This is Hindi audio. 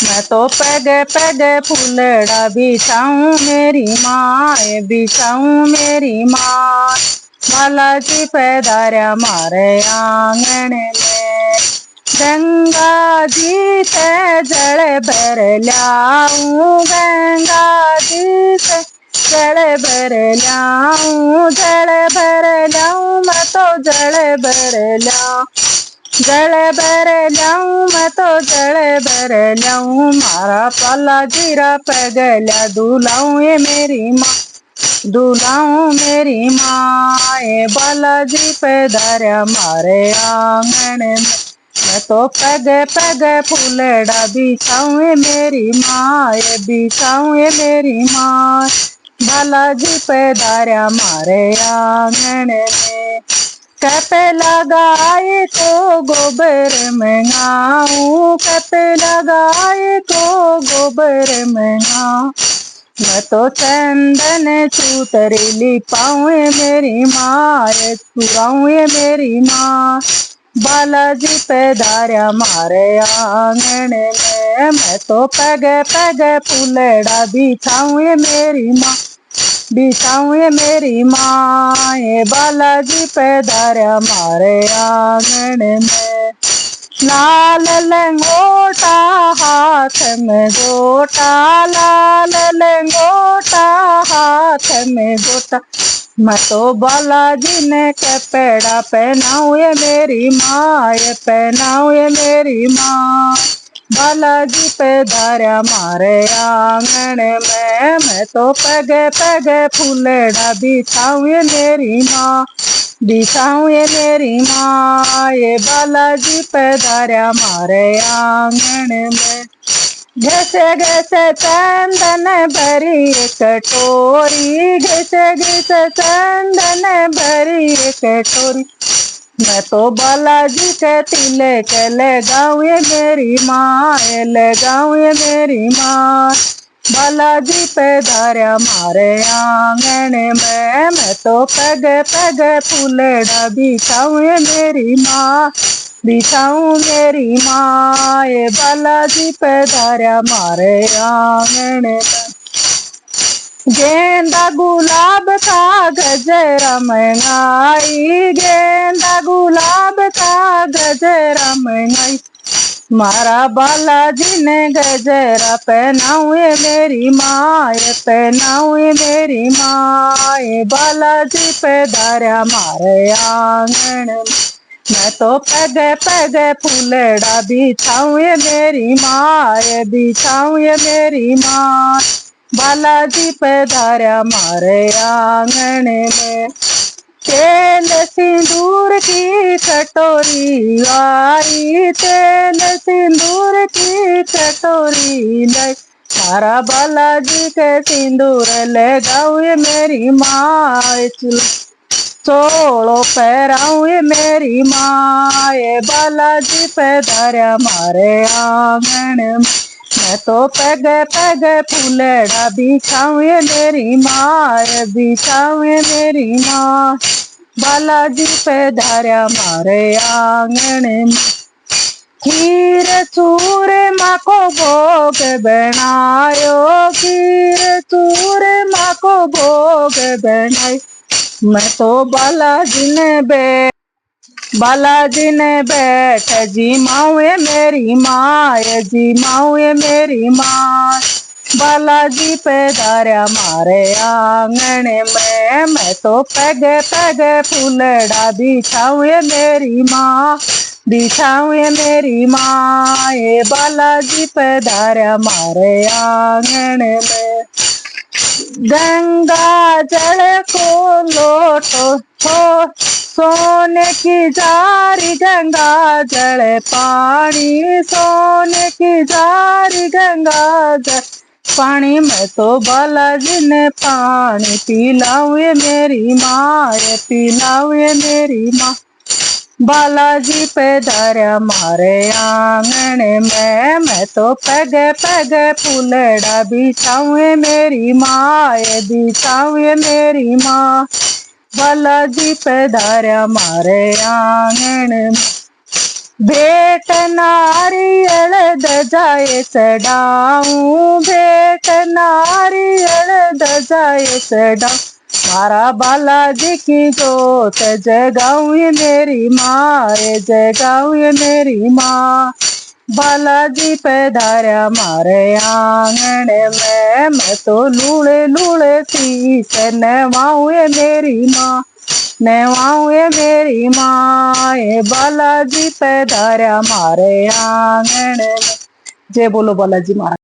मैं तो पैगे पैगे फूलड़ा बिछाऊं मेरी माँ, बिछाऊं मेरी माँ। बालाजी पैदारा मारे आंगन में, गंगा जी से जल भर लाऊं, गंगा जी से जल भर लाऊं, जल भर लाऊं, मैं तो जल भर लाऊं, जल भर लाऊं, मैं तो जल भर लाऊं। मारा पाला जीरा पगला दूलाऊं ये मेरी माँ, दूलाऊं मेरी माँ। ये बालाजी पैदारा मारे आंगन में, मैं तो पग पग फूलड़ा बिछाऊं ये मेरी माँ, ये बिछाऊं ये मेरी माँ। बालाजी पैदारा मारे आंगन में, कपे लगाए तो गोबर मंगाऊं, कपे लगाए तो गोबर मंगाऊं। मैं तो चंदन चूतरी लिपाऊं ये मेरी माँ, ये चुराऊं ये मेरी माँ। बालाजी पैदारा मारे आंगन में, मैं तो पग पग फूलड़ा बिछाऊं ये मेरी माँ, बिछाऊं ये मेरी माँ। ये बालाजी पैदारा मारे आंगन में, लाल लंगोटा हाथ में गोटा, लाल लंगोटा हाथ में गोटा। मैं तो बालाजी ने कपड़ा पहनाऊं ये मेरी माँ, ये पहनाऊं ये मेरी माँ। बालाजी पैदारा मारे आंगन में, मैं तो पग पग फूलड़ा बिछाऊं ये मेरी माँ, बिछाऊं ये मेरी माँ। ये बालाजी पैदारा मारे आंगन में, घसे घसे चंदन भरी कटोरी, घसे घसे चंदन भरी कटोरी। मैं तो बालाजी के तिलक लगाऊं ये मेरी माँ, लगाऊं ये मेरी माँ। बालाजी पैदारा मारे आंगन में, मैं तो पग पग फूलड़ा बिछाऊं ये मेरी माँ, बिछाऊं मेरी माँ। ये बालाजी पैदारा मारे आंगन में, गेंदा गुलाब का गजरा मंगाई, गेंदा गुलाब का गजरा मंगाई। मारा बालाजी ने गजरा पहनाऊं ये मेरी माँ, ये पहनाऊं ये मेरी माँ। ये बालाजी पैदारा मारे आंगन में, मैं तो पग पग फूलड़ा बिछाऊं ये मेरी माँ, ये बिछाऊं ये मेरी माँ। बालाजी पैदारा मारे आंगन में, तेल सिंदूर की कटोरी आई, तेल सिंदूर की कटोरी लाई। मारा बालाजी के सिंदूर लगाऊं ये मेरी माँ, चोलो पहराऊं ये मेरी माँ। ये बालाजी पैदारा मारे आंगन में, मैं तो पग पग फूलड़ा बिछाऊं ये मेरी माँ, बिछाऊं ये मेरी माँ। बालाजी पैदारा मारे आंगन में, खीर चूरे माँ को भोग बनायो, खीर चूरे माँ को भोग बनाई। मैं तो बालाजी ने बैठ जी माऊं ये मेरी माँ, जी माऊं ये मेरी माँ। बालाजी पैदारा मारे आंगन में, मैं तो पग पग फूलड़ा बिछाऊं ये मेरी माँ, बिछाऊं ये मेरी माँ। ये बालाजी पैदारा मारे आंगन में, गंगा जल को लोटो हो सोने की जारी, गंगा जल पानी, सोने की जारी गंगा जल पानी। मैं तो बालाजी ने पानी पिलाऊं ये मेरी माँ, ये पिलाऊं ये मेरी माँ। बालाजी पैदारा मारे आंगन में, मैं तो पग पग फूलड़ा बिछाऊं ये मेरी माँ, ये बिछाऊं ये मेरी माँ। बालाजी पैदारा मारे आंगन में, भेट नारियल ध्वजाए चढ़ाऊं, भेंट नारियल ध्वजाए चढ़ाऊं। मारा बालाजी की जोत जगाऊं ये मेरी माँ, जगाऊं ये मेरी माँ। बालाजी पधारा मारे आंगन में, मैं तो लूले लूले शीश नवाऊं ये मेरी माँ, नवाऊं ये मेरी माँ। ये बालाजी पधारा मारे आंगन में। जय बोलो बालाजी महाराज।